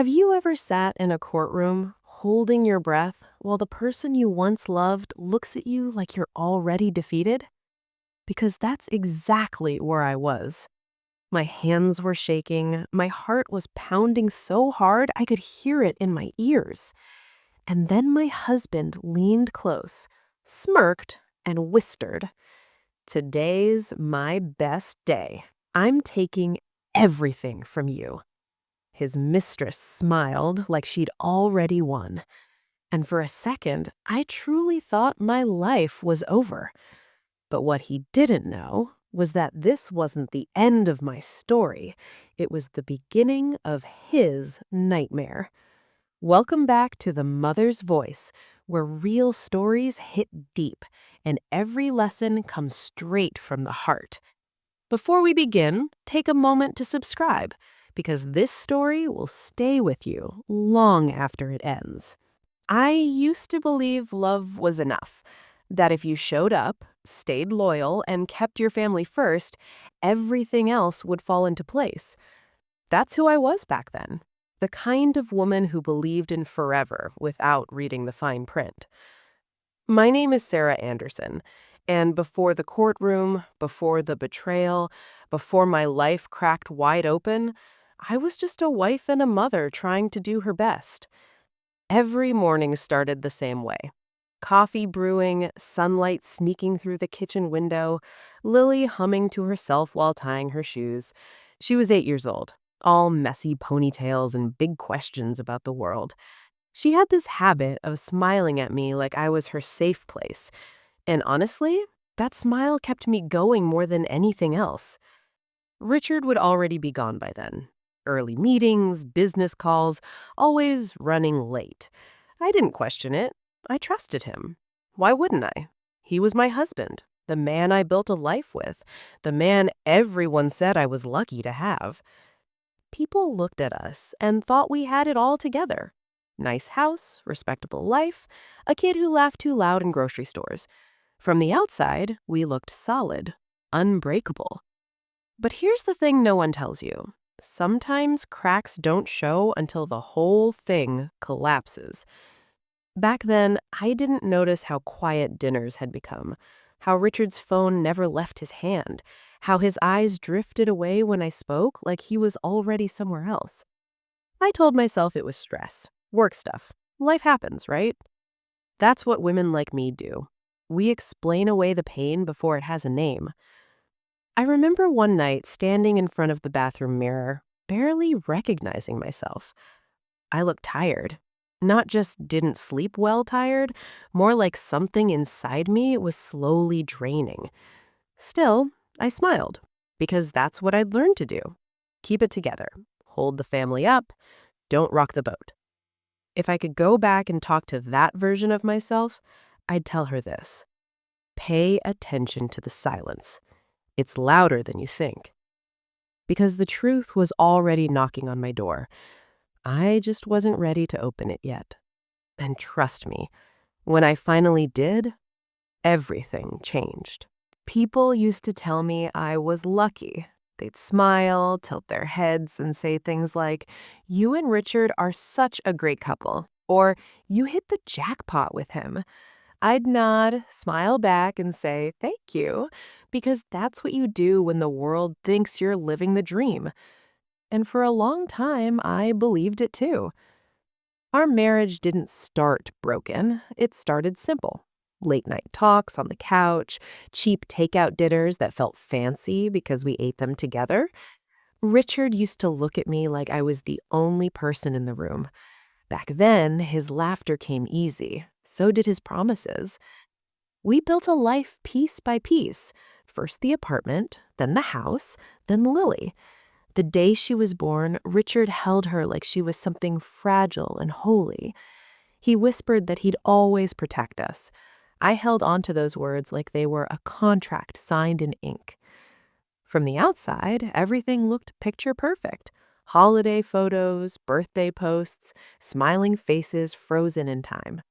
Have you ever sat in a courtroom, holding your breath, while the person you once loved looks at you like you're already defeated? Because that's exactly where I was. My hands were shaking, my heart was pounding so hard I could hear it in my ears. And then my husband leaned close, smirked, and whispered, "Today's my best day. I'm taking everything from you." His mistress smiled like she'd already won. And for a second, I truly thought my life was over. But what he didn't know was that this wasn't the end of my story. It was the beginning of his nightmare. Welcome back to The Mother's Voice, where real stories hit deep and every lesson comes straight from the heart. Before we begin, take a moment to subscribe, because this story will stay with you long after it ends. I used to believe love was enough, that if you showed up, stayed loyal, and kept your family first, everything else would fall into place. That's who I was back then, the kind of woman who believed in forever without reading the fine print. My name is Sarah Anderson, and before the courtroom, before the betrayal, before my life cracked wide open, I was just a wife and a mother trying to do her best. Every morning started the same way. Coffee brewing, sunlight sneaking through the kitchen window, Lily humming to herself while tying her shoes. She was 8 years old, all messy ponytails and big questions about the world. She had this habit of smiling at me like I was her safe place. And honestly, that smile kept me going more than anything else. Richard would already be gone by then. Early meetings, business calls, always running late. I didn't question it. I trusted him. Why wouldn't I? He was my husband, the man I built a life with, the man everyone said I was lucky to have. People looked at us and thought we had it all together. Nice house, respectable life, a kid who laughed too loud in grocery stores. From the outside, we looked solid, unbreakable. But here's the thing no one tells you. Sometimes cracks don't show until the whole thing collapses. Back then, I didn't notice how quiet dinners had become, how Richard's phone never left his hand, how his eyes drifted away when I spoke like he was already somewhere else. I told myself it was stress, work stuff. Life happens, right? That's what women like me do. We explain away the pain before it has a name. I remember one night standing in front of the bathroom mirror, barely recognizing myself. I looked tired. Not just didn't sleep well tired, more like something inside me was slowly draining. Still, I smiled, because that's what I'd learned to do. Keep it together. Hold the family up. Don't rock the boat. If I could go back and talk to that version of myself, I'd tell her this. Pay attention to the silence. It's louder than you think. Because the truth was already knocking on my door. I just wasn't ready to open it yet. And trust me, when I finally did, everything changed. People used to tell me I was lucky. They'd smile, tilt their heads, and say things like, "You and Richard are such a great couple," or "You hit the jackpot with him." I'd nod, smile back, and say, "Thank you," because that's what you do when the world thinks you're living the dream. And for a long time, I believed it too. Our marriage didn't start broken. It started simple. Late night talks on the couch, cheap takeout dinners that felt fancy because we ate them together. Richard used to look at me like I was the only person in the room. Back then, his laughter came easy. So did his promises. We built a life piece by piece. First the apartment, then the house, then Lily. The day she was born, Richard held her like she was something fragile and holy. He whispered that he'd always protect us. I held on to those words like they were a contract signed in ink. From the outside, everything looked picture perfect. Holiday photos, birthday posts, smiling faces frozen in time.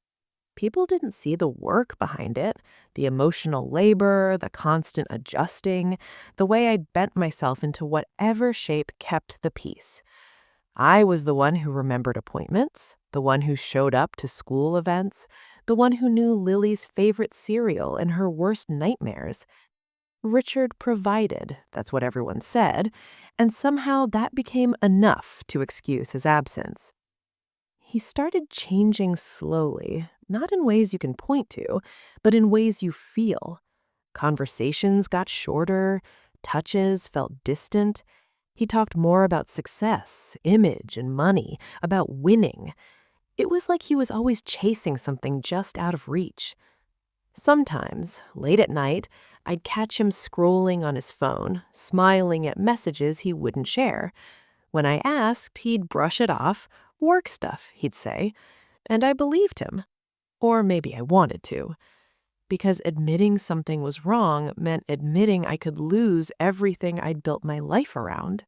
People didn't see the work behind it, the emotional labor, the constant adjusting, the way I'd bent myself into whatever shape kept the peace. I was the one who remembered appointments, the one who showed up to school events, the one who knew Lily's favorite cereal and her worst nightmares. Richard provided, that's what everyone said, and somehow that became enough to excuse his absence. He started changing slowly, not in ways you can point to, but in ways you feel. Conversations got shorter, touches felt distant. He talked more about success, image, and money, about winning. It was like he was always chasing something just out of reach. Sometimes, late at night, I'd catch him scrolling on his phone, smiling at messages he wouldn't share. When I asked, he'd brush it off. Work stuff, he'd say. And I believed him. Or maybe I wanted to. Because admitting something was wrong meant admitting I could lose everything I'd built my life around.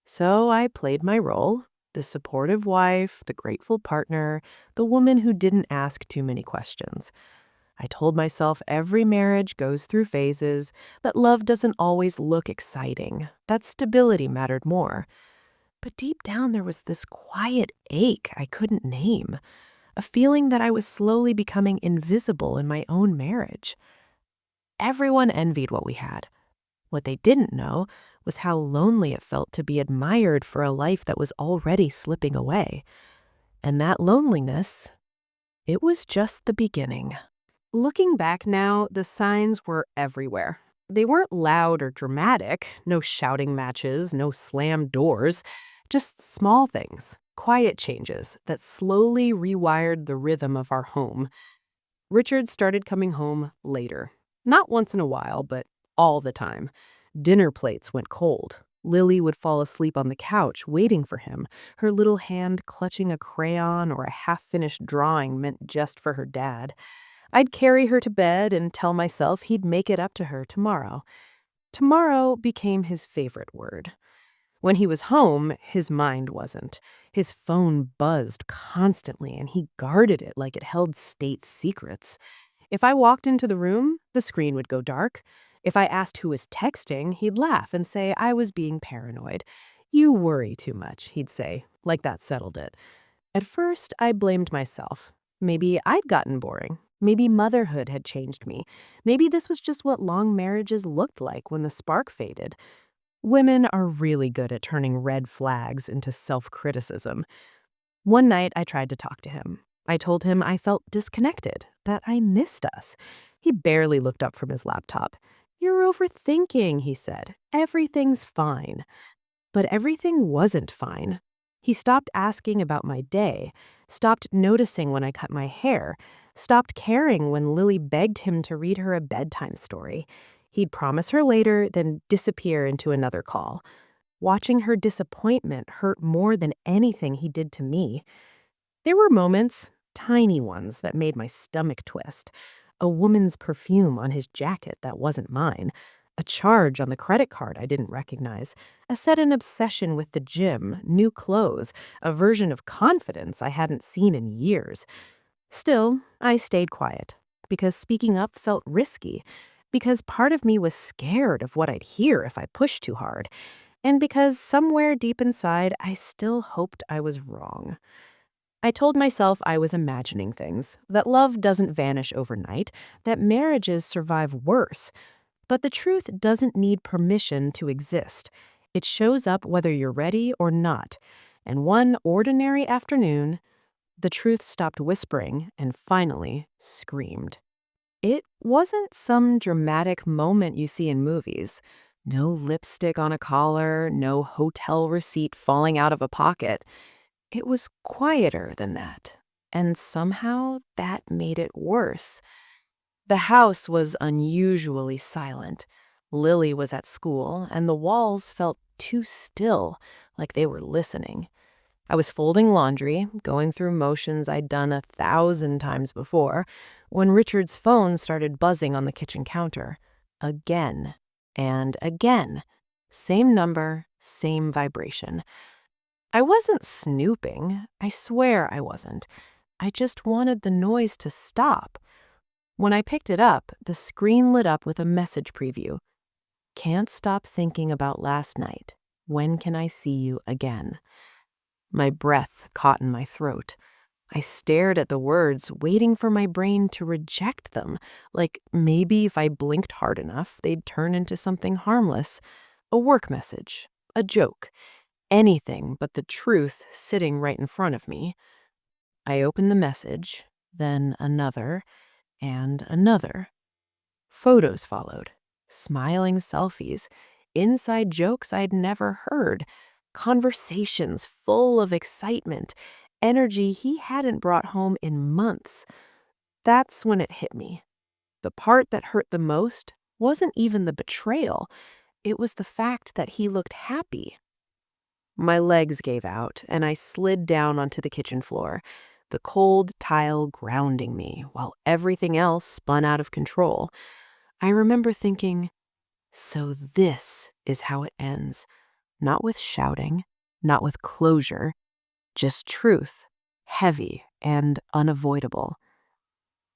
So I played my role, the supportive wife, the grateful partner, the woman who didn't ask too many questions. I told myself every marriage goes through phases, that love doesn't always look exciting, that stability mattered more. But deep down there was this quiet ache I couldn't name, a feeling that I was slowly becoming invisible in my own marriage. Everyone envied what we had. What they didn't know was how lonely it felt to be admired for a life that was already slipping away. And that loneliness, it was just the beginning. Looking back now, the signs were everywhere. They weren't loud or dramatic, no shouting matches, no slammed doors, just small things, quiet changes that slowly rewired the rhythm of our home. Richard started coming home later. Not once in a while, but all the time. Dinner plates went cold. Lily would fall asleep on the couch waiting for him, her little hand clutching a crayon or a half-finished drawing meant just for her dad. I'd carry her to bed and tell myself he'd make it up to her tomorrow. Tomorrow became his favorite word. When he was home, his mind wasn't. His phone buzzed constantly, and he guarded it like it held state secrets. If I walked into the room, the screen would go dark. If I asked who was texting, he'd laugh and say I was being paranoid. "You worry too much," he'd say, like that settled it. At first, I blamed myself. Maybe I'd gotten boring. Maybe motherhood had changed me. Maybe this was just what long marriages looked like when the spark faded. Women are really good at turning red flags into self-criticism. One night, I tried to talk to him. I told him I felt disconnected, that I missed us. He barely looked up from his laptop. "You're overthinking," he said. "Everything's fine." But everything wasn't fine. He stopped asking about my day, stopped noticing when I cut my hair, stopped caring when Lily begged him to read her a bedtime story. He'd promise her later, then disappear into another call. Watching her disappointment hurt more than anything he did to me. There were moments, tiny ones, that made my stomach twist. A woman's perfume on his jacket that wasn't mine. A charge on the credit card I didn't recognize. A sudden obsession with the gym, new clothes, a version of confidence I hadn't seen in years. Still, I stayed quiet, because speaking up felt risky, because part of me was scared of what I'd hear if I pushed too hard, and because somewhere deep inside I still hoped I was wrong. I told myself I was imagining things, that love doesn't vanish overnight, that marriages survive worse. But the truth doesn't need permission to exist. It shows up whether you're ready or not. And one ordinary afternoon, the truth stopped whispering and finally screamed. It wasn't some dramatic moment you see in movies. No lipstick on a collar, no hotel receipt falling out of a pocket. It was quieter than that. And somehow that made it worse. The house was unusually silent. Lily was at school, and the walls felt too still, like they were listening. I was folding laundry, going through motions I'd done 1,000 times before, when Richard's phone started buzzing on the kitchen counter. Again and again. Same number, same vibration. I wasn't snooping. I swear I wasn't. I just wanted the noise to stop. When I picked it up, the screen lit up with a message preview. "Can't stop thinking about last night. When can I see you again?" My breath caught in my throat. I stared at the words, waiting for my brain to reject them, like maybe if I blinked hard enough, they'd turn into something harmless. A work message, a joke, anything but the truth sitting right in front of me. I opened the message, then another, and another. Photos followed, smiling selfies, inside jokes I'd never heard, conversations full of excitement, energy he hadn't brought home in months. That's when it hit me. The part that hurt the most wasn't even the betrayal, it was the fact that he looked happy. My legs gave out, and I slid down onto the kitchen floor, the cold tile grounding me while everything else spun out of control. I remember thinking, so this is how it ends. Not with shouting, not with closure, just truth, heavy and unavoidable.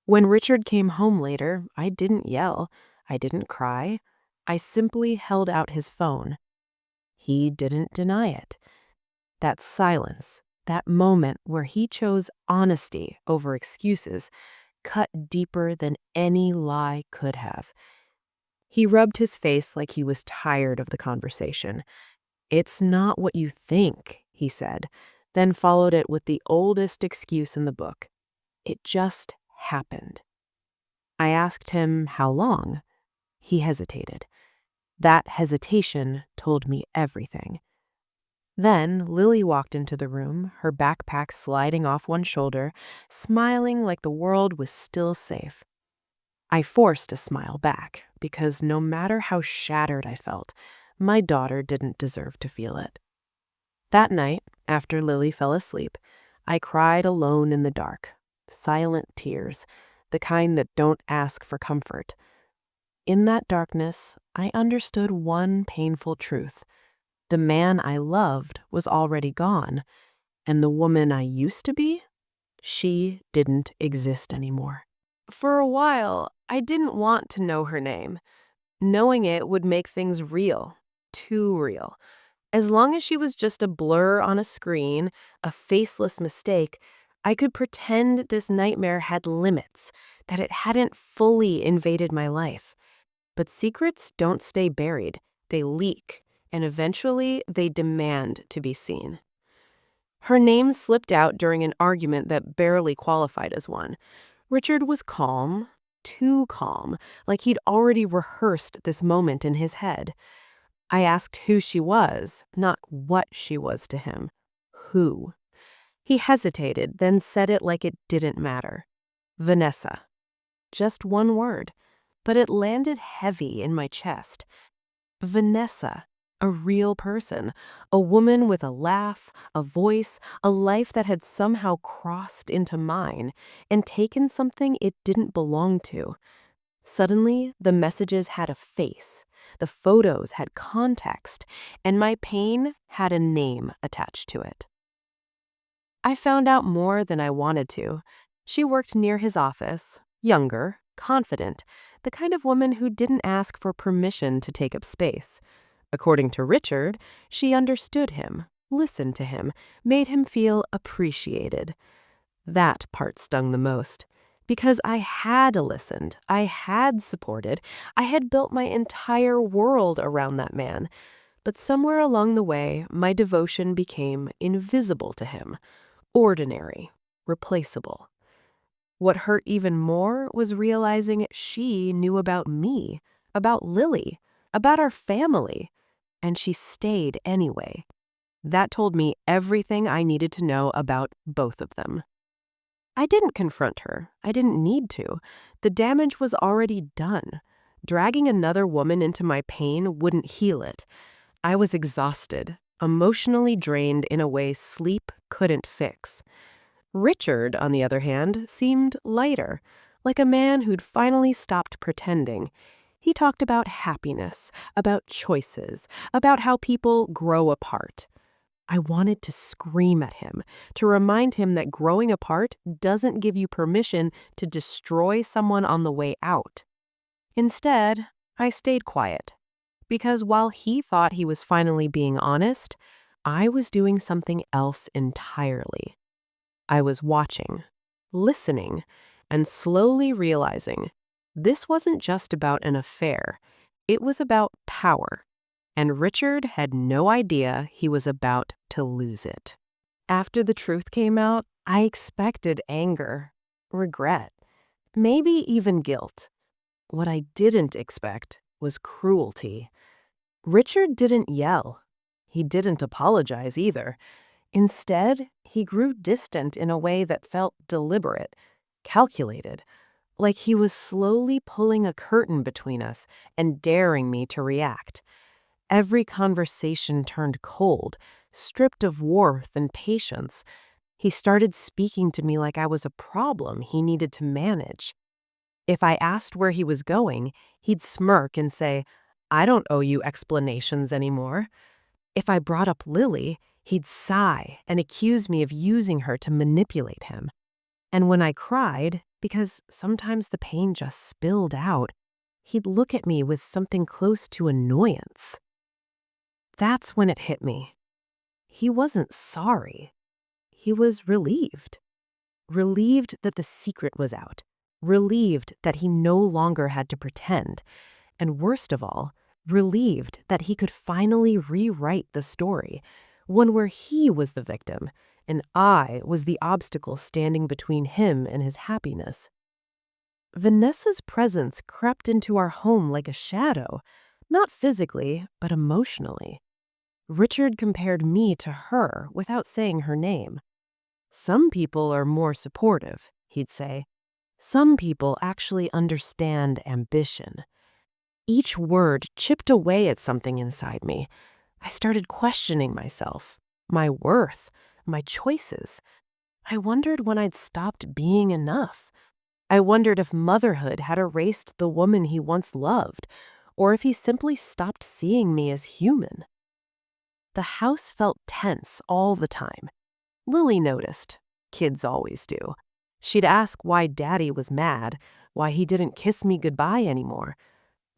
When Richard came home later, I didn't yell. I didn't cry. I simply held out his phone. He didn't deny it. That silence, that moment where he chose honesty over excuses, cut deeper than any lie could have. He rubbed his face like he was tired of the conversation. "It's not what you think," he said, then followed it with the oldest excuse in the book. "It just happened." I asked him how long. He hesitated. That hesitation told me everything. Then Lily walked into the room, her backpack sliding off one shoulder, smiling like the world was still safe. I forced a smile back, because no matter how shattered I felt, my daughter didn't deserve to feel it. That night, after Lily fell asleep, I cried alone in the dark, silent tears, the kind that don't ask for comfort. In that darkness, I understood one painful truth. The man I loved was already gone, and the woman I used to be, she didn't exist anymore. For a while, I didn't want to know her name. Knowing it would make things real, too real. As long as she was just a blur on a screen, a faceless mistake, I could pretend this nightmare had limits, that it hadn't fully invaded my life. But secrets don't stay buried, they leak, and eventually they demand to be seen. Her name slipped out during an argument that barely qualified as one. Richard was calm, too calm, like he'd already rehearsed this moment in his head. I asked who she was, not what she was to him. Who? He hesitated, then said it like it didn't matter. Vanessa. Just one word, but it landed heavy in my chest. Vanessa, a real person, a woman with a laugh, a voice, a life that had somehow crossed into mine and taken something it didn't belong to. Suddenly, the messages had a face, the photos had context, and my pain had a name attached to it. I found out more than I wanted to. She worked near his office, younger, confident, the kind of woman who didn't ask for permission to take up space. According to Richard, she understood him, listened to him, made him feel appreciated. That part stung the most. Because I had listened, I had supported, I had built my entire world around that man. But somewhere along the way, my devotion became invisible to him, ordinary, replaceable. What hurt even more was realizing she knew about me, about Lily, about our family, and she stayed anyway. That told me everything I needed to know about both of them. I didn't confront her. I didn't need to. The damage was already done. Dragging another woman into my pain wouldn't heal it. I was exhausted, emotionally drained in a way sleep couldn't fix. Richard, on the other hand, seemed lighter, like a man who'd finally stopped pretending. He talked about happiness, about choices, about how people grow apart. I wanted to scream at him, to remind him that growing apart doesn't give you permission to destroy someone on the way out. Instead, I stayed quiet. Because while he thought he was finally being honest, I was doing something else entirely. I was watching, listening, and slowly realizing this wasn't just about an affair. It was about power. And Richard had no idea he was about to lose it. After the truth came out, I expected anger, regret, maybe even guilt. What I didn't expect was cruelty. Richard didn't yell. He didn't apologize either. Instead, he grew distant in a way that felt deliberate, calculated, like he was slowly pulling a curtain between us and daring me to react. Every conversation turned cold, stripped of warmth and patience. He started speaking to me like I was a problem he needed to manage. If I asked where he was going, he'd smirk and say, "I don't owe you explanations anymore." If I brought up Lily, he'd sigh and accuse me of using her to manipulate him. And when I cried, because sometimes the pain just spilled out, he'd look at me with something close to annoyance. That's when it hit me. He wasn't sorry. He was relieved. Relieved that the secret was out. Relieved that he no longer had to pretend. And worst of all, relieved that he could finally rewrite the story, one where he was the victim and I was the obstacle standing between him and his happiness. Vanessa's presence crept into our home like a shadow, not physically, but emotionally. Richard compared me to her without saying her name. Some people are more supportive, he'd say. Some people actually understand ambition. Each word chipped away at something inside me. I started questioning myself, my worth, my choices. I wondered when I'd stopped being enough. I wondered if motherhood had erased the woman he once loved, or if he simply stopped seeing me as human. The house felt tense all the time. Lily noticed. Kids always do. She'd ask why Daddy was mad, why he didn't kiss me goodbye anymore.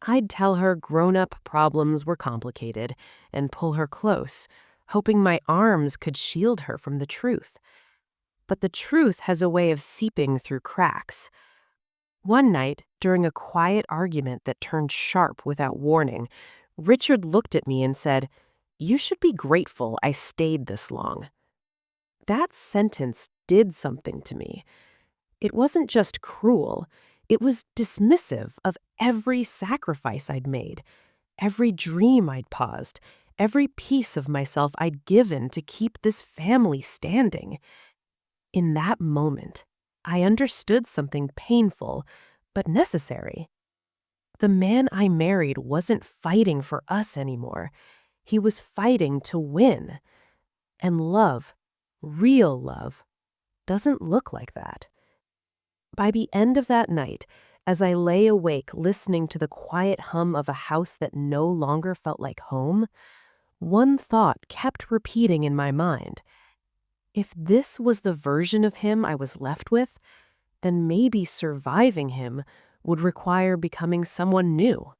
I'd tell her grown-up problems were complicated and pull her close, hoping my arms could shield her from the truth. But the truth has a way of seeping through cracks. One night, during a quiet argument that turned sharp without warning, Richard looked at me and said, "You should be grateful I stayed this long." That sentence did something to me. It wasn't just cruel, it was dismissive of every sacrifice I'd made, every dream I'd paused, every piece of myself I'd given to keep this family standing. In that moment, I understood something painful, but necessary. The man I married wasn't fighting for us anymore. He was fighting to win. And love, real love, doesn't look like that. By the end of that night, as I lay awake listening to the quiet hum of a house that no longer felt like home, one thought kept repeating in my mind. If this was the version of him I was left with, then maybe surviving him would require becoming someone new.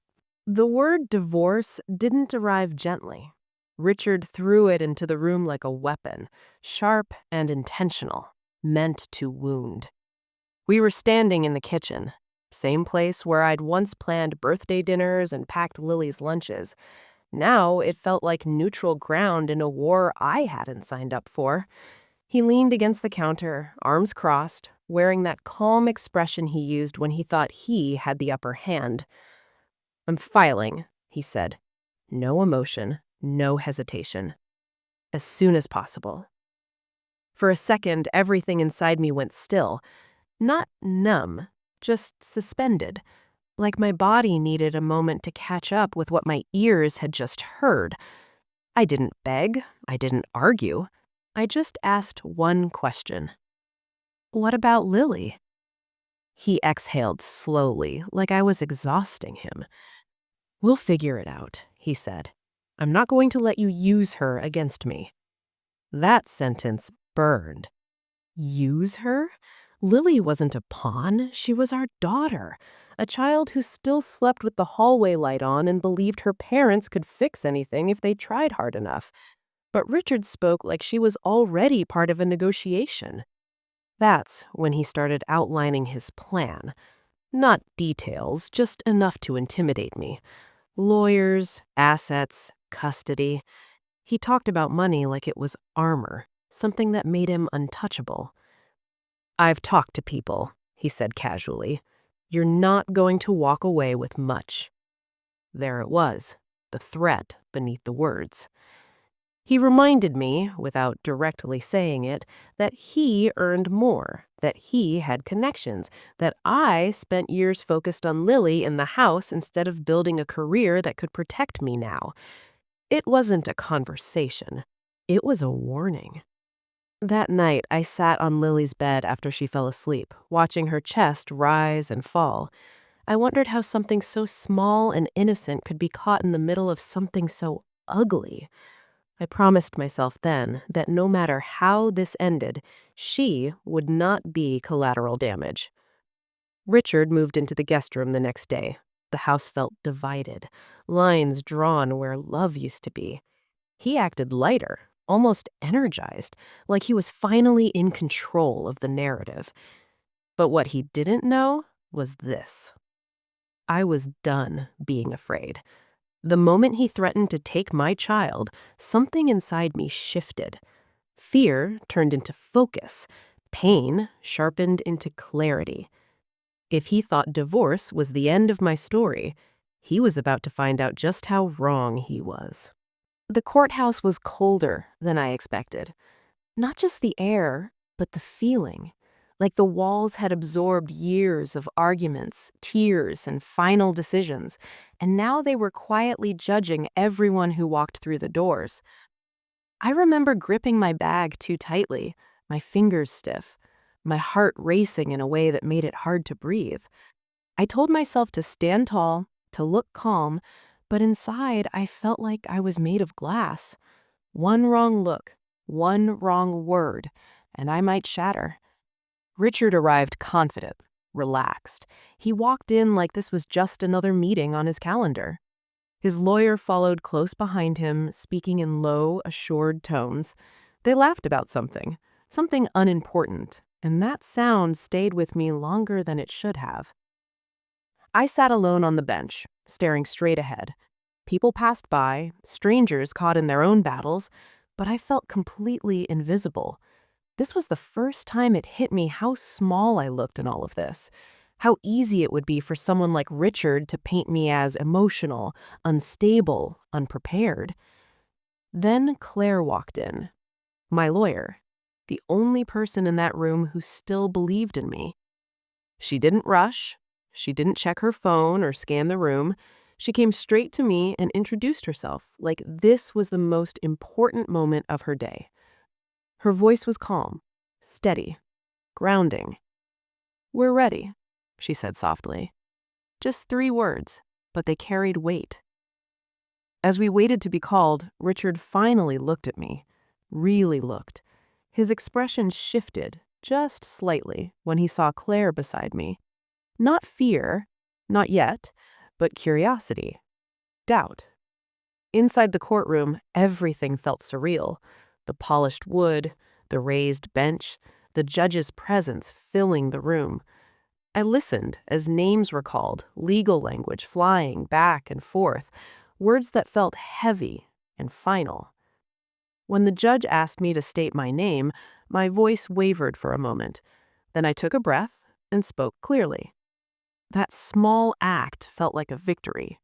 The word divorce didn't arrive gently. Richard threw it into the room like a weapon, sharp and intentional, meant to wound. We were standing in the kitchen, same place where I'd once planned birthday dinners and packed Lily's lunches. Now it felt like neutral ground in a war I hadn't signed up for. He leaned against the counter, arms crossed, wearing that calm expression he used when he thought he had the upper hand. "I'm filing," he said. No emotion, no hesitation. As soon as possible. For a second, everything inside me went still. Not numb, just suspended, like my body needed a moment to catch up with what my ears had just heard. I didn't beg, I didn't argue. I just asked one question. "What about Lily?" He exhaled slowly, like I was exhausting him. "We'll figure it out," he said. "I'm not going to let you use her against me." That sentence burned. Use her? Lily wasn't a pawn. She was our daughter, a child who still slept with the hallway light on and believed her parents could fix anything if they tried hard enough. But Richard spoke like she was already part of a negotiation. That's when he started outlining his plan. Not details, just enough to intimidate me. Lawyers, assets, custody. He talked about money like it was armor, something that made him untouchable. "I've talked to people," he said casually. "You're not going to walk away with much." There it was, the threat beneath the words. He reminded me, without directly saying it, that he earned more, that he had connections, that I spent years focused on Lily in the house instead of building a career that could protect me now. It wasn't a conversation. It was a warning. That night, I sat on Lily's bed after she fell asleep, watching her chest rise and fall. I wondered how something so small and innocent could be caught in the middle of something so ugly. I promised myself then that no matter how this ended, she would not be collateral damage. Richard moved into the guest room the next day. The house felt divided, lines drawn where love used to be. He acted lighter, almost energized, like he was finally in control of the narrative. But what he didn't know was this. I was done being afraid. The moment he threatened to take my child, something inside me shifted. Fear turned into focus. Pain sharpened into clarity. If he thought divorce was the end of my story, he was about to find out just how wrong he was. The courthouse was colder than I expected. Not just the air, but the feeling. Like the walls had absorbed years of arguments, tears, and final decisions, and now they were quietly judging everyone who walked through the doors. I remember gripping my bag too tightly, my fingers stiff, my heart racing in a way that made it hard to breathe. I told myself to stand tall, to look calm, but inside I felt like I was made of glass. One wrong look, one wrong word, and I might shatter. Richard arrived confident, relaxed. He walked in like this was just another meeting on his calendar. His lawyer followed close behind him, speaking in low, assured tones. They laughed about something unimportant, and that sound stayed with me longer than it should have. I sat alone on the bench, staring straight ahead. People passed by, strangers caught in their own battles, but I felt completely invisible. This was the first time it hit me how small I looked in all of this. How easy it would be for someone like Richard to paint me as emotional, unstable, unprepared. Then Claire walked in, my lawyer, the only person in that room who still believed in me. She didn't rush. She didn't check her phone or scan the room. She came straight to me and introduced herself like this was the most important moment of her day. Her voice was calm, steady, grounding. "We're ready," she said softly. Just 3 words, but they carried weight. As we waited to be called, Richard finally looked at me, really looked. His expression shifted just slightly when he saw Claire beside me. Not fear, not yet, but curiosity, doubt. Inside the courtroom, everything felt surreal. The polished wood, the raised bench, the judge's presence filling the room. I listened as names were called, legal language flying back and forth, words that felt heavy and final. When the judge asked me to state my name, my voice wavered for a moment. Then I took a breath and spoke clearly. That small act felt like a victory.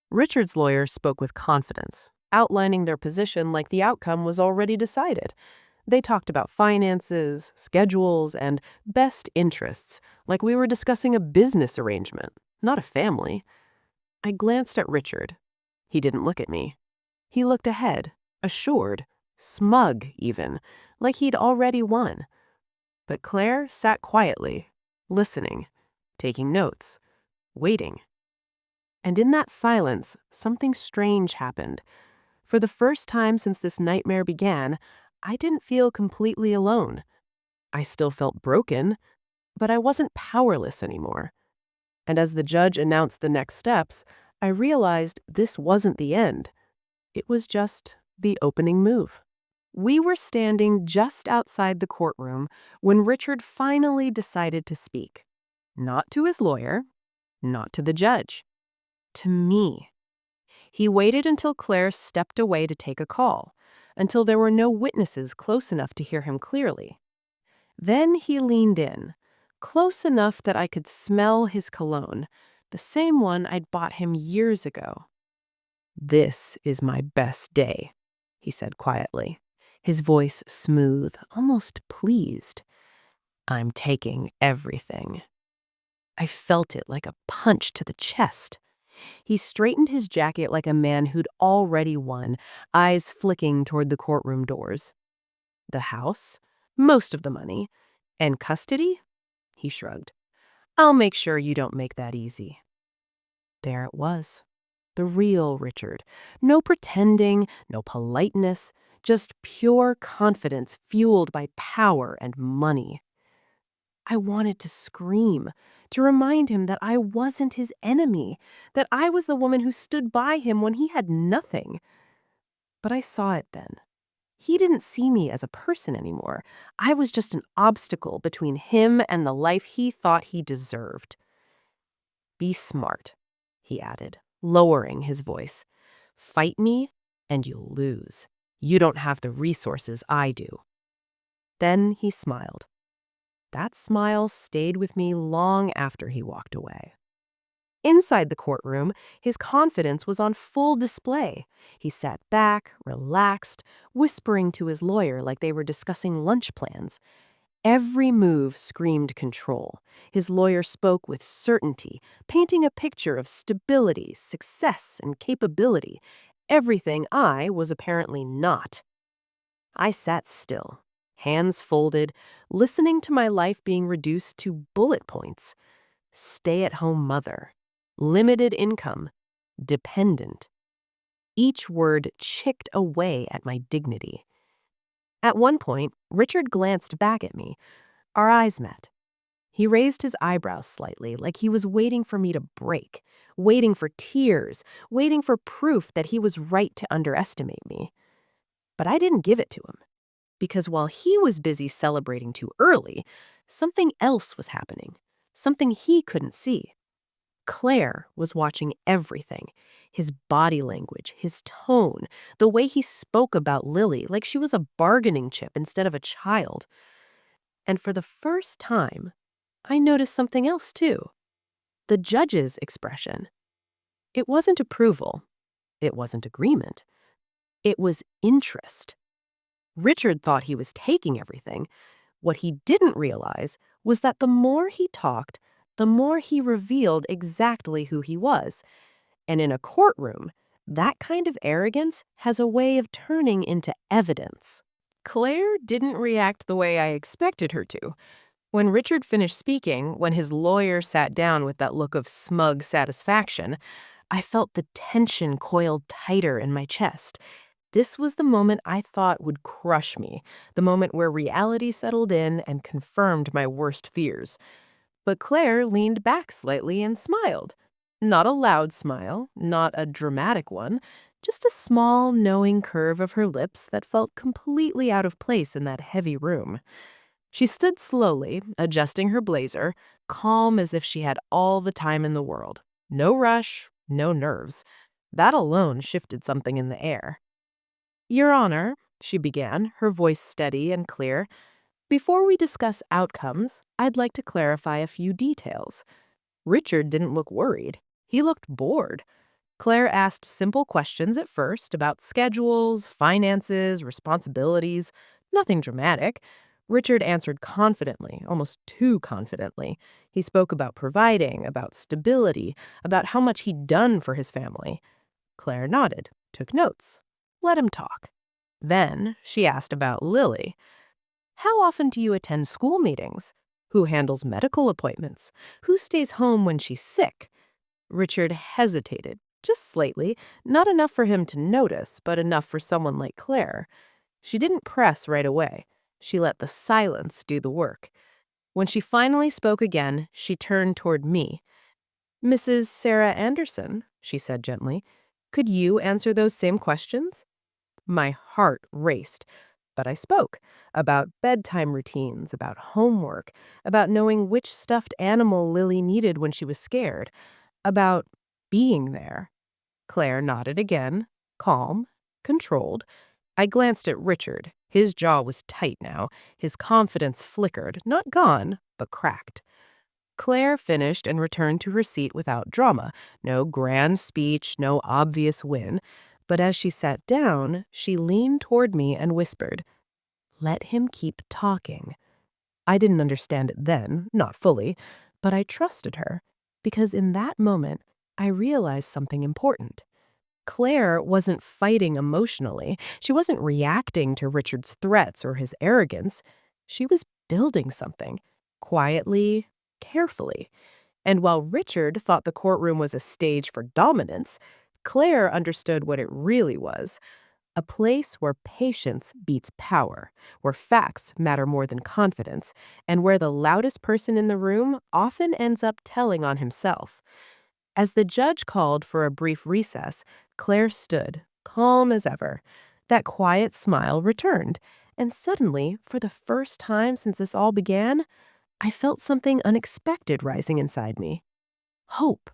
Richard's lawyer spoke with confidence, outlining their position like the outcome was already decided. They talked about finances, schedules, and best interests, like we were discussing a business arrangement, not a family. I glanced at Richard. He didn't look at me. He looked ahead, assured, smug even, like he'd already won. But Claire sat quietly, listening, taking notes, waiting. And in that silence, something strange happened. For the first time since this nightmare began, I didn't feel completely alone. I still felt broken, but I wasn't powerless anymore. And as the judge announced the next steps, I realized this wasn't the end. It was just The opening move. We were standing just outside the courtroom when Richard finally decided to speak. Not to his lawyer, not to the judge, to me. He waited until Claire stepped away to take a call, until there were no witnesses close enough to hear him clearly. Then he leaned in, close enough that I could smell his cologne, the same one I'd bought him years ago. "This is my best day," he said quietly, his voice smooth, almost pleased. "I'm taking everything." I felt it like a punch to the chest. He straightened his jacket like a man who'd already won, eyes flicking toward the courtroom doors. "The house? Most of the money. And custody?" He shrugged. "I'll make sure you don't make that easy." There it was. The real Richard. No pretending, no politeness, just pure confidence fueled by power and money. I wanted to scream, to remind him that I wasn't his enemy, that I was the woman who stood by him when he had nothing. But I saw it then. He didn't see me as a person anymore. I was just an obstacle between him and the life he thought he deserved. "Be smart," he added, lowering his voice. "Fight me, and you'll lose. You don't have the resources I do." Then he smiled. That smile stayed with me long after he walked away. Inside the courtroom, his confidence was on full display. He sat back, relaxed, whispering to his lawyer like they were discussing lunch plans. Every move screamed control. His lawyer spoke with certainty, painting a picture of stability, success, and capability. Everything I was apparently not. I sat still, hands folded, listening to my life being reduced to bullet points. Stay-at-home mother, limited income, dependent. Each word chicked away at my dignity. At one point, Richard glanced back at me. Our eyes met. He raised his eyebrows slightly, like he was waiting for me to break, waiting for tears, waiting for proof that he was right to underestimate me. But I didn't give it to him, because while he was busy celebrating too early, something else was happening, something he couldn't see. Claire was watching everything, his body language, his tone, the way he spoke about Lily like she was a bargaining chip instead of a child. And for the first time, I noticed something else too. The judge's expression. It wasn't approval. It wasn't agreement. It was interest. Richard thought he was taking everything. What he didn't realize was that the more he talked, the more he revealed exactly who he was. And in a courtroom, that kind of arrogance has a way of turning into evidence. Claire didn't react the way I expected her to. When Richard finished speaking, when his lawyer sat down with that look of smug satisfaction, I felt the tension coiled tighter in my chest. This was the moment I thought would crush me, the moment where reality settled in and confirmed my worst fears. But Claire leaned back slightly and smiled. Not a loud smile, not a dramatic one, just a small, knowing curve of her lips that felt completely out of place in that heavy room. She stood slowly, adjusting her blazer, calm as if she had all the time in the world. No rush, no nerves. That alone shifted something in the air. "Your Honor," she began, her voice steady and clear, "before we discuss outcomes, I'd like to clarify a few details." Richard didn't look worried. He looked bored. Claire asked simple questions at first about schedules, finances, responsibilities, nothing dramatic. Richard answered confidently, almost too confidently. He spoke about providing, about stability, about how much he'd done for his family. Claire nodded, took notes. Let him talk. Then she asked about Lily. "How often do you attend school meetings? Who handles medical appointments? Who stays home when she's sick?" Richard hesitated, just slightly, not enough for him to notice, but enough for someone like Claire. She didn't press right away. She let the silence do the work. When she finally spoke again, she turned toward me. "Mrs. Sarah Anderson," she said gently, "could you answer those same questions?" My heart raced, but I spoke about bedtime routines, about homework, about knowing which stuffed animal Lily needed when she was scared, about being there. Claire nodded again, calm, controlled. I glanced at Richard. His jaw was tight now. His confidence flickered, not gone, but cracked. Claire finished and returned to her seat without drama. No grand speech, no obvious win. But as she sat down, she leaned toward me and whispered, "Let him keep talking." I didn't understand it then, not fully, but I trusted her, because in that moment, I realized something important. Claire wasn't fighting emotionally. She wasn't reacting to Richard's threats or his arrogance. She was building something, quietly, carefully. And while Richard thought the courtroom was a stage for dominance, Claire understood what it really was: a place where patience beats power, where facts matter more than confidence, and where the loudest person in the room often ends up telling on himself. As the judge called for a brief recess, Claire stood, calm as ever. That quiet smile returned, and suddenly, for the first time since this all began, I felt something unexpected rising inside me. Hope.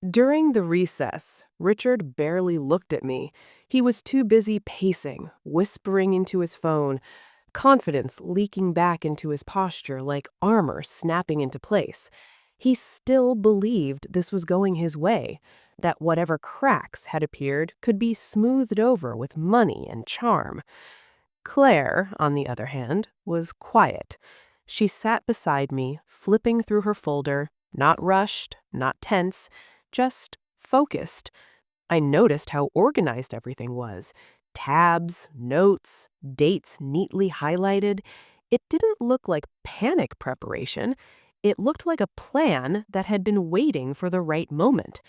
During the recess, Richard barely looked at me. He was too busy pacing, whispering into his phone, confidence leaking back into his posture like armor snapping into place. He still believed this was going his way, that whatever cracks had appeared could be smoothed over with money and charm. Claire, on the other hand, was quiet. She sat beside me, flipping through her folder, not rushed, not tense, just focused. I noticed how organized everything was. Tabs, notes, dates neatly highlighted. It didn't look like panic preparation. It looked like a plan that had been waiting for the right moment.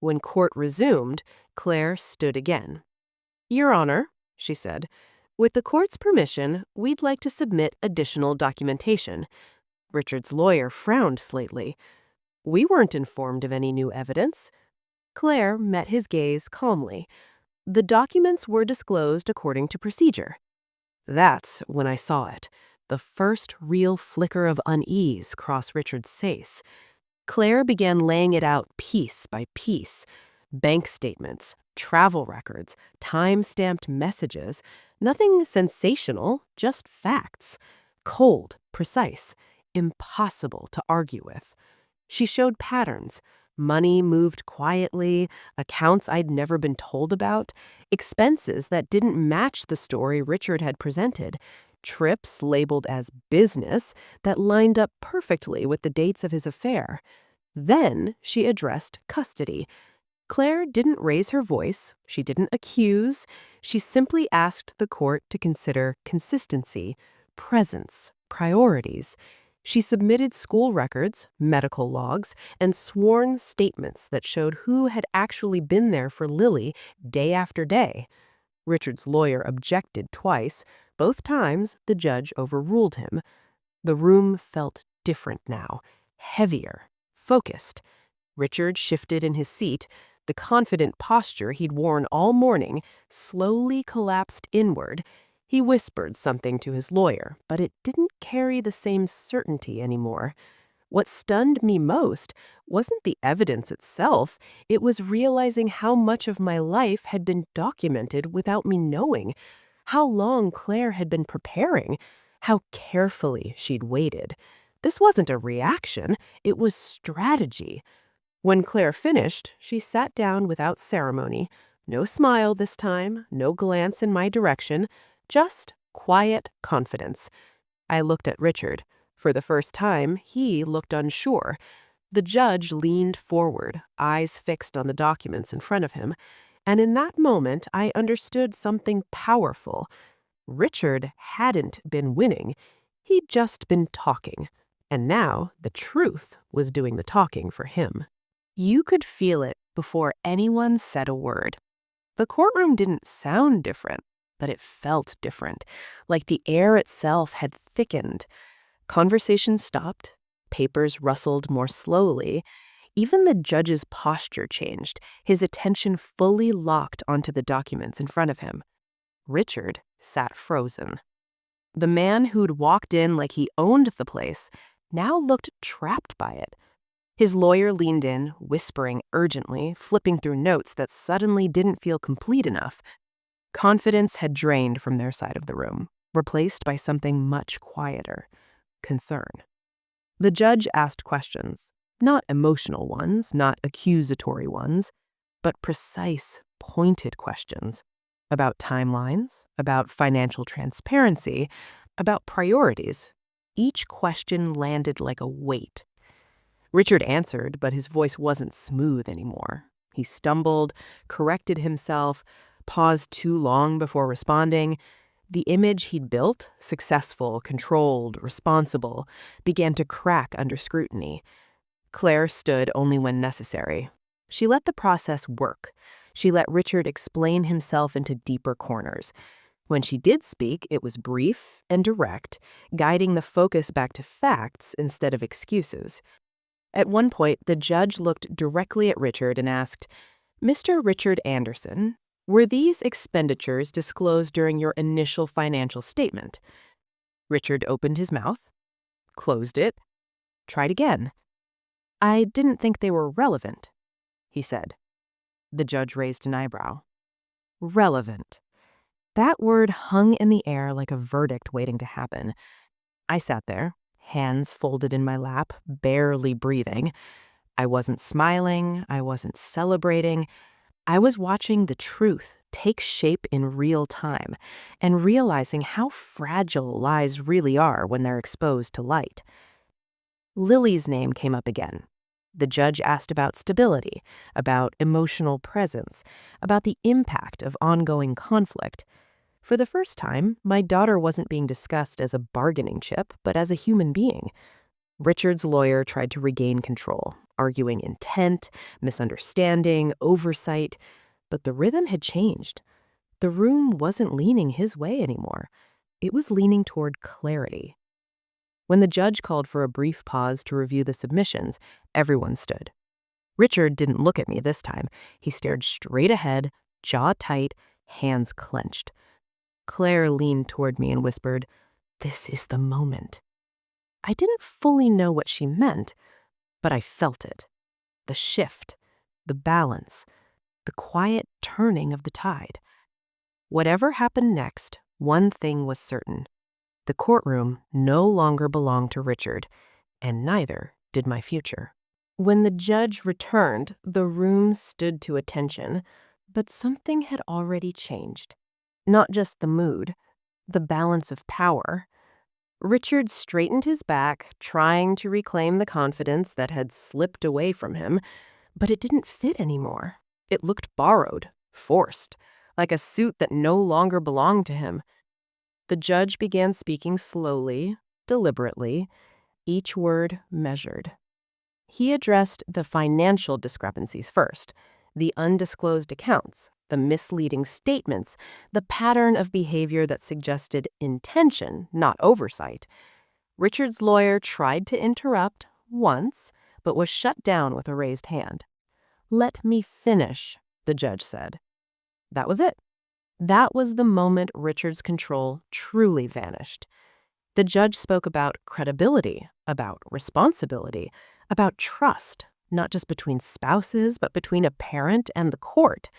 When court resumed, Claire stood again. "Your Honor," she said, "with the court's permission, we'd like to submit additional documentation." Richard's lawyer frowned slightly. "We weren't informed of any new evidence." Claire met his gaze calmly. "The documents were disclosed according to procedure." That's when I saw it. The first real flicker of unease cross Richard's face. Claire began laying it out piece by piece. Bank statements, travel records, time-stamped messages. Nothing sensational, just facts. Cold, precise, impossible to argue with. She showed patterns. Money moved quietly, accounts I'd never been told about, expenses that didn't match the story Richard had presented, trips labeled as business that lined up perfectly with the dates of his affair. Then she addressed custody. Claire didn't raise her voice, she didn't accuse, she simply asked the court to consider consistency, presence, priorities. She submitted school records, medical logs, and sworn statements that showed who had actually been there for Lily day after day. Richard's lawyer objected twice. Both times, the judge overruled him. The room felt different now, heavier, focused. Richard shifted in his seat. The confident posture he'd worn all morning slowly collapsed inward. He whispered something to his lawyer, but it didn't carry the same certainty anymore. What stunned me most wasn't the evidence itself, it was realizing how much of my life had been documented without me knowing, how long Claire had been preparing, how carefully she'd waited. This wasn't a reaction, it was strategy. When Claire finished, she sat down without ceremony. No smile this time, no glance in my direction, just quiet confidence. I looked at Richard. For the first time, he looked unsure. The judge leaned forward, eyes fixed on the documents in front of him. And in that moment, I understood something powerful. Richard hadn't been winning. He'd just been talking. And now the truth was doing the talking for him. You could feel it before anyone said a word. The courtroom didn't sound different, but it felt different, like the air itself had thickened. Conversation stopped, papers rustled more slowly. Even the judge's posture changed, his attention fully locked onto the documents in front of him. Richard sat frozen. The man who'd walked in like he owned the place now looked trapped by it. His lawyer leaned in, whispering urgently, flipping through notes that suddenly didn't feel complete enough. Confidence had drained from their side of the room, replaced by something much quieter: concern. The judge asked questions, not emotional ones, not accusatory ones, but precise, pointed questions about timelines, about financial transparency, about priorities. Each question landed like a weight. Richard answered, but his voice wasn't smooth anymore. He stumbled, corrected himself, paused too long before responding. The image he'd built, successful, controlled, responsible, began to crack under scrutiny. Claire stood only when necessary. She let the process work. She let Richard explain himself into deeper corners. When she did speak, it was brief and direct, guiding the focus back to facts instead of excuses. At one point, the judge looked directly at Richard and asked, "Mr. Richard Anderson, were these expenditures disclosed during your initial financial statement?" Richard opened his mouth, closed it, tried again. "I didn't think they were relevant," he said. The judge raised an eyebrow. Relevant. That word hung in the air like a verdict waiting to happen. I sat there, hands folded in my lap, barely breathing. I wasn't smiling. I wasn't celebrating. I was watching the truth take shape in real time and realizing how fragile lies really are when they're exposed to light. Lily's name came up again. The judge asked about stability, about emotional presence, about the impact of ongoing conflict. For the first time, my daughter wasn't being discussed as a bargaining chip, but as a human being. Richard's lawyer tried to regain control, arguing intent, misunderstanding, oversight, but the rhythm had changed. The room wasn't leaning his way anymore. It was leaning toward clarity. When the judge called for a brief pause to review the submissions, everyone stood. Richard didn't look at me this time. He stared straight ahead, jaw tight, hands clenched. Claire leaned toward me and whispered, "This is the moment." I didn't fully know what she meant, but I felt it. The shift, the balance, the quiet turning of the tide. Whatever happened next, one thing was certain. The courtroom no longer belonged to Richard, and neither did my future. When the judge returned, the room stood to attention, but something had already changed. Not just the mood, the balance of power. Richard straightened his back, trying to reclaim the confidence that had slipped away from him, but it didn't fit anymore. It looked borrowed, forced, like a suit that no longer belonged to him. The judge began speaking slowly, deliberately, each word measured. He addressed the financial discrepancies first, the undisclosed accounts, the misleading statements, the pattern of behavior that suggested intention, not oversight. Richard's lawyer tried to interrupt once, but was shut down with a raised hand. "Let me finish," the judge said. That was it. That was the moment Richard's control truly vanished. The judge spoke about credibility, about responsibility, about trust, not just between spouses, but between a parent and the court.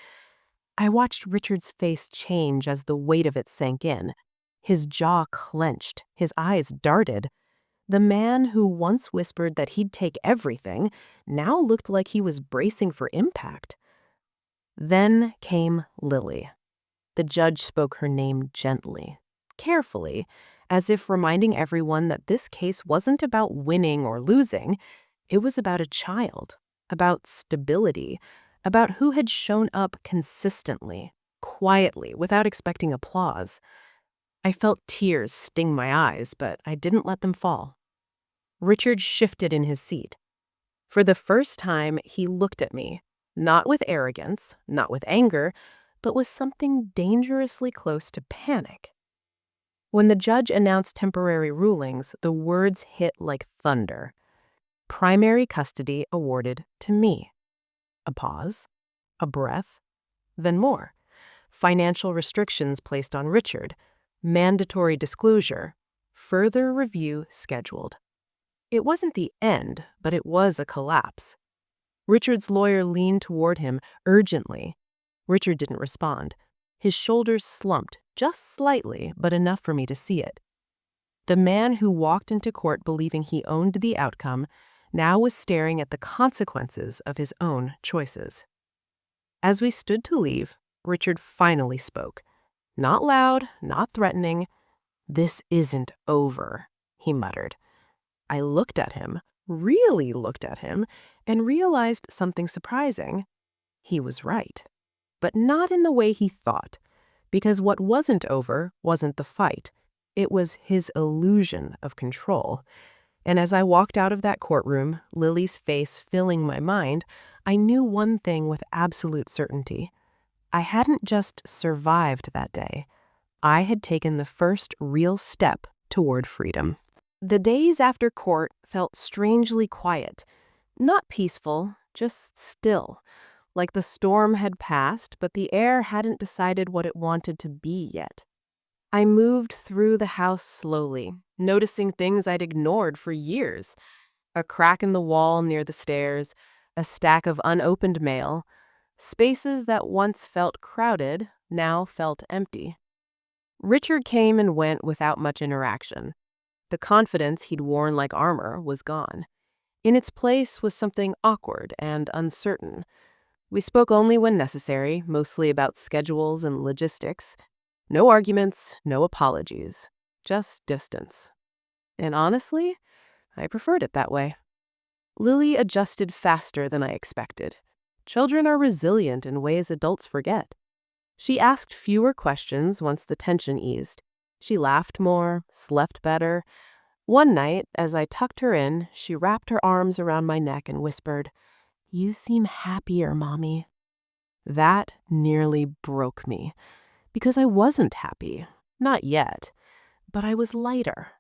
I watched Richard's face change as the weight of it sank in. His jaw clenched, his eyes darted. The man who once whispered that he'd take everything now looked like he was bracing for impact. Then came Lily. The judge spoke her name gently, carefully, as if reminding everyone that this case wasn't about winning or losing. It was about a child, about stability, about who had shown up consistently, quietly, without expecting applause. I felt tears sting my eyes, but I didn't let them fall. Richard shifted in his seat. For the first time, he looked at me, not with arrogance, not with anger, but with something dangerously close to panic. When the judge announced temporary rulings, the words hit like thunder. Primary custody awarded to me. A pause, a breath, then more. financial restrictions placed on Richard, mandatory disclosure, further review scheduled. It wasn't the end, but it was a collapse. Richard's lawyer leaned toward him urgently. Richard didn't respond. His shoulders slumped, just slightly, but enough for me to see it. The man who walked into court believing he owned the outcome now was staring at the consequences of his own choices. As we stood to leave, Richard finally spoke. Not loud, not threatening. "This isn't over," he muttered. I looked at him, really looked at him, and realized something surprising. He was right. But not in the way he thought. Because what wasn't over wasn't the fight. It was his illusion of control. And as I walked out of that courtroom, Lily's face filling my mind, I knew one thing with absolute certainty. I hadn't just survived that day. I had taken the first real step toward freedom. The days after court felt strangely quiet. Not peaceful, just still. Like the storm had passed, but the air hadn't decided what it wanted to be yet. I moved through the house slowly, noticing things I'd ignored for years. A crack in the wall near the stairs, a stack of unopened mail. Spaces that once felt crowded now felt empty. Richard came and went without much interaction. The confidence he'd worn like armor was gone. In its place was something awkward and uncertain. We spoke only when necessary, mostly about schedules and logistics. No arguments, no apologies, just distance. And honestly, I preferred it that way. Lily adjusted faster than I expected. Children are resilient in ways adults forget. She asked fewer questions once the tension eased. She laughed more, slept better. One night, as I tucked her in, she wrapped her arms around my neck and whispered, "You seem happier, Mommy." That nearly broke me, because I wasn't happy. Not yet. But I was lighter.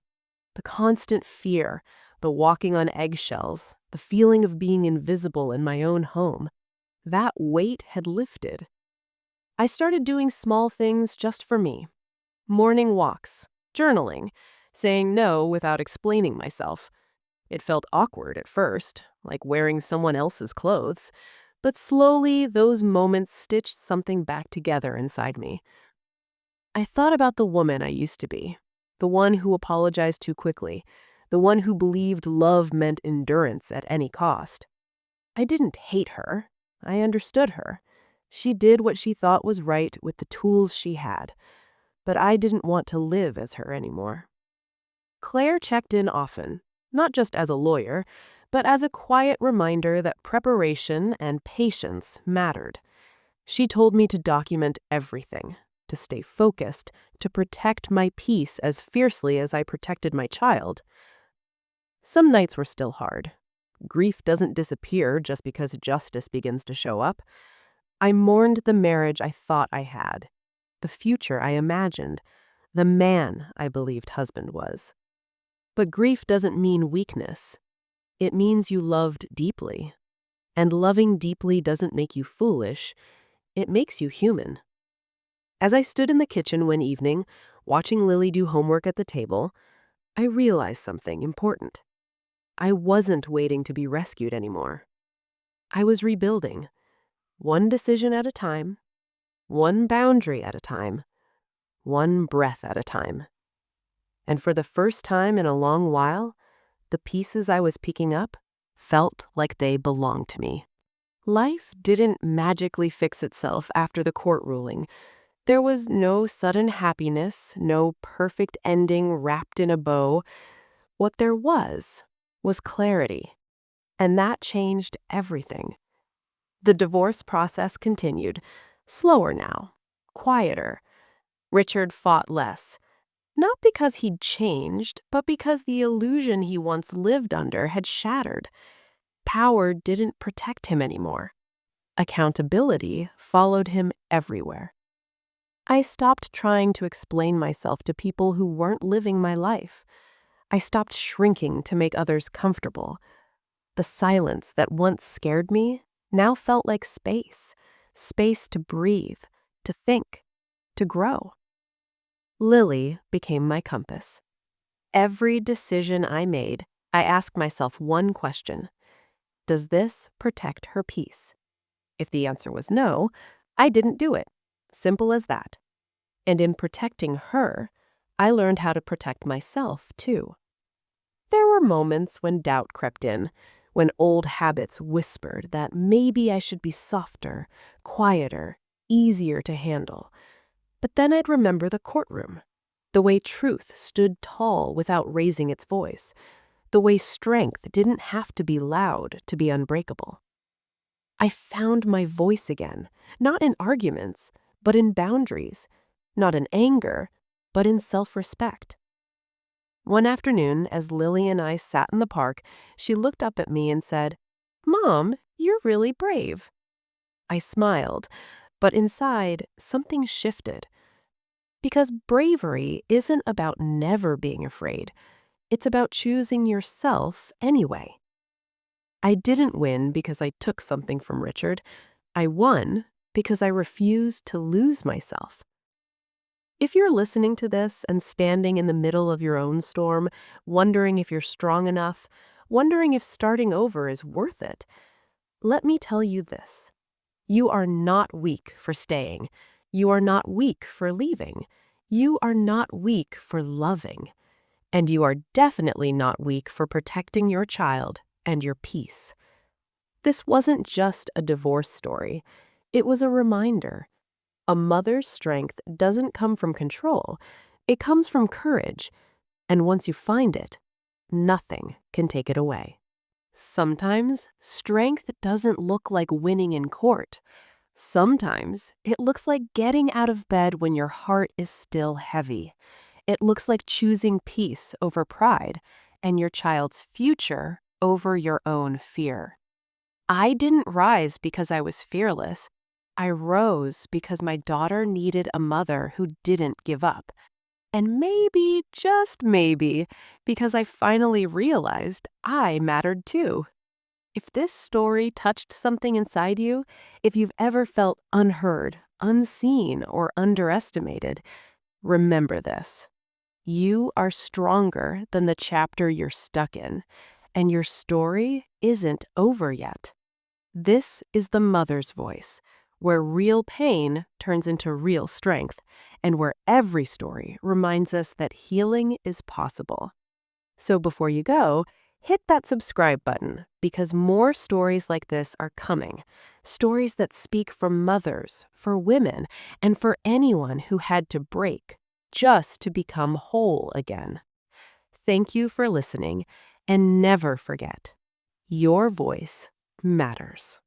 The constant fear, the walking on eggshells, the feeling of being invisible in my own home, that weight had lifted. I started doing small things just for me. Morning walks, journaling, saying no without explaining myself. It felt awkward at first, like wearing someone else's clothes, but slowly those moments stitched something back together inside me. I thought about the woman I used to be, the one who apologized too quickly, the one who believed love meant endurance at any cost. I didn't hate her. I understood her. She did what she thought was right with the tools she had, but I didn't want to live as her anymore. Claire checked in often, not just as a lawyer, but as a quiet reminder that preparation and patience mattered. She told me to document everything, to stay focused, to protect my peace as fiercely as I protected my child. Some nights were still hard. Grief doesn't disappear just because justice begins to show up. I mourned the marriage I thought I had, the future I imagined, the man I believed husband was. But grief doesn't mean weakness. It means you loved deeply. And loving deeply doesn't make you foolish. It makes you human. As I stood in the kitchen one evening, watching Lily do homework at the table, I realized something important. I wasn't waiting to be rescued anymore. I was rebuilding, one decision at a time, one boundary at a time, one breath at a time. And for the first time in a long while, the pieces I was picking up felt like they belonged to me. Life didn't magically fix itself after the court ruling. There was no sudden happiness, no perfect ending wrapped in a bow. What there was clarity, and that changed everything. The divorce process continued, slower now, quieter. Richard fought less, not because he'd changed, but because the illusion he once lived under had shattered. Power didn't protect him anymore. Accountability followed him everywhere. I stopped trying to explain myself to people who weren't living my life. I stopped shrinking to make others comfortable. The silence that once scared me now felt like space to breathe, to think. to grow. Lily became my compass. Every decision I made, I asked myself one question: does this protect her peace? If the answer was no, I didn't do it. Simple as that. And in protecting her, I learned how to protect myself, too. There were moments when doubt crept in, when old habits whispered that maybe I should be softer, quieter, easier to handle. But then I'd remember the courtroom, the way truth stood tall without raising its voice, the way strength didn't have to be loud to be unbreakable. I found my voice again, not in arguments, but in boundaries, not in anger, but in self-respect. One afternoon, as Lily and I sat in the park, she looked up at me and said, "Mom, you're really brave." I smiled, but inside, something shifted. Because bravery isn't about never being afraid. It's about choosing yourself anyway. I didn't win because I took something from Richard. I won because I refused to lose myself. If you're listening to this and standing in the middle of your own storm, wondering if you're strong enough, wondering if starting over is worth it, let me tell you this. You are not weak for staying. You are not weak for leaving. You are not weak for loving. And you are definitely not weak for protecting your child and your peace. This wasn't just a divorce story. It was a reminder. A mother's strength doesn't come from control. It comes from courage. And once you find it, nothing can take it away. Sometimes strength doesn't look like winning in court. Sometimes it looks like getting out of bed when your heart is still heavy. It looks like choosing peace over pride and your child's future over your own fear. I didn't rise because I was fearless. I rose because my daughter needed a mother who didn't give up. And maybe, just maybe, because I finally realized I mattered too. If this story touched something inside you, if you've ever felt unheard, unseen, or underestimated, remember this. You are stronger than the chapter you're stuck in, and your story isn't over yet. This is the mother's voice, where real pain turns into real strength, and where every story reminds us that healing is possible. So before you go, hit that subscribe button, because more stories like this are coming. Stories that speak for mothers, for women, and for anyone who had to break just to become whole again. Thank you for listening, and never forget, your voice matters.